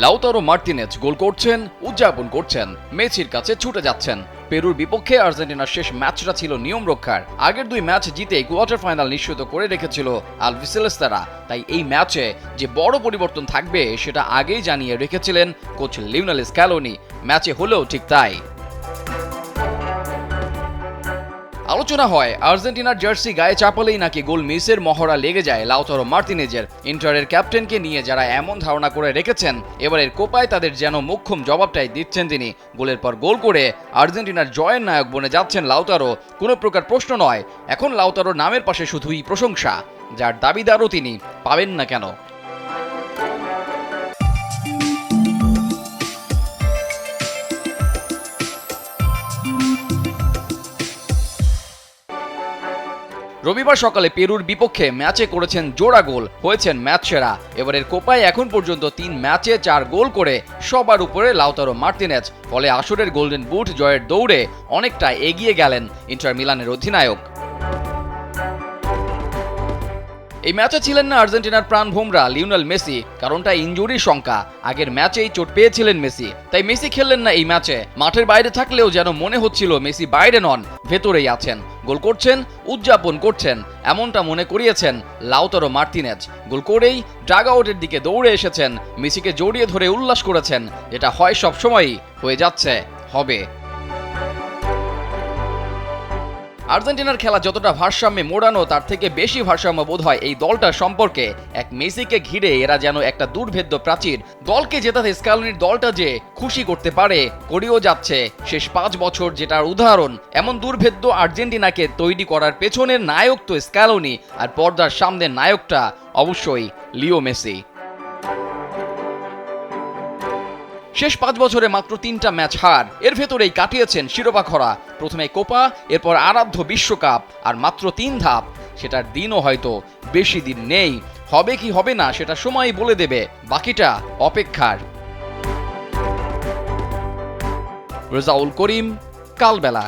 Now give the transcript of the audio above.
Lautaro Martinez গোল করছেন, উদযাপন করছেন, মেসির কাছে ছুটে যাচ্ছেন। পেরুর বিপক্ষে আর্জেন্টিনার শেষ ম্যাচটা ছিল নিয়ম রক্ষার। আগের দুই ম্যাচ জিতে কোয়ার্টার ফাইনাল নিশ্চিত করে রেখেছিল আলবিসেলেস্তারা। তাই এই ম্যাচে যে বড় পরিবর্তন থাকবে সেটা আগেই জানিয়ে রেখেছিলেন কোচ লিওনেল স্ক্যালোনি। ম্যাচে হলেও ঠিক তাই। আলোচনা হয় আর্জেন্টিনার জার্সি গায়ে চাপালেই নাকি গোল মিসের মহড়া লেগে যায় লাউতারো মার্তিনেজের। ইন্টারের ক্যাপ্টেনকে নিয়ে যারা এমন ধারণা করে রেখেছেন এবারের কোপায় তাদের যেন মোক্ষম জবাবটাই দিচ্ছেন তিনি। গোলের পর গোল করে আর্জেন্টিনার জয়ের নায়ক বনে যাচ্ছেন লাউতারো। কোনো প্রকার প্রশ্ন নয়, এখন লাউতারোর নামের পাশে শুধুই প্রশংসা। যার দাবিদারও তিনি, পাবেন না কেন। রবিবার সকালে পেরুর বিপক্ষে ম্যাচে করেছেন জোড়া গোল, হয়েছেন ম্যাচ সেরা। এবারের কোপায় এখন পর্যন্ত 3 ম্যাচে 4 গোল করে সবার উপরে লাউতারো মার্তিনেজ। ফলে আসরের গোল্ডেন বুট জয়ের দৌড়ে অনেকটা এগিয়ে গেলেন ইন্টার মিলানের অধিনায়ক। এই ম্যাচে ছিলেন না আর্জেন্টিনার প্রাণভোমরা লিওনেল মেসি, কারণটা ইনজুরির শঙ্কা। আগের ম্যাচেই চোট পেয়েছিলেন মেসি, তাই মেসি খেললেন না এই ম্যাচে। মাঠের বাইরে থাকলেও যেন মনে হচ্ছিল মেসি বাইরে নন, ভেতরেই আছেন। গোল করছেন, উদযাপন করছেন, এমনটা মনে করিয়েছেন লাউতারো মার্তিনেজ। গোল করেই ড্রাগ আউটের দিকে দৌড়ে এসেছেন, মেসিকে জড়িয়ে ধরে উল্লাস করেছেন। যেটা হয় সবসময়ই, হয়ে যাচ্ছে, হবে। আর্জেন্টিনার খেলা যতটা ভারসাম্যে মোড়ানো তার থেকে বেশি ভারসাম্য বোধ হয় এই দলটার সম্পর্কে। এক মেসিকে ঘিরে এরা যেন একটা দুর্ভেদ্য প্রাচীর। দলকে জেতাতে স্ক্যালোনির দলটা যে খুশি করতে পারে, করেও যাচ্ছে শেষ 5 বছর, যেটার উদাহরণ। এমন দুর্ভেদ্য আর্জেন্টিনাকে তৈরি করার পেছনের নায়ক তো স্ক্যালোনি, আর পর্দার সামনের নায়কটা অবশ্যই লিও মেসি। শেষ 5 বছরে মাত্র 3টা ম্যাচ হার, এর ভেতরেই কাটিয়েছেন শিরোপা খরা। প্রথমে কোপা, এরপর আরাধ্য বিশ্বকাপ, আর মাত্র 3 ধাপ। সেটার দিনও হয়তো বেশি দিন নেই। হবে কি হবে না সেটা সময়ই বলে দেবে, বাকিটা অপেক্ষার। রেজাউল করিম, কালবেলা।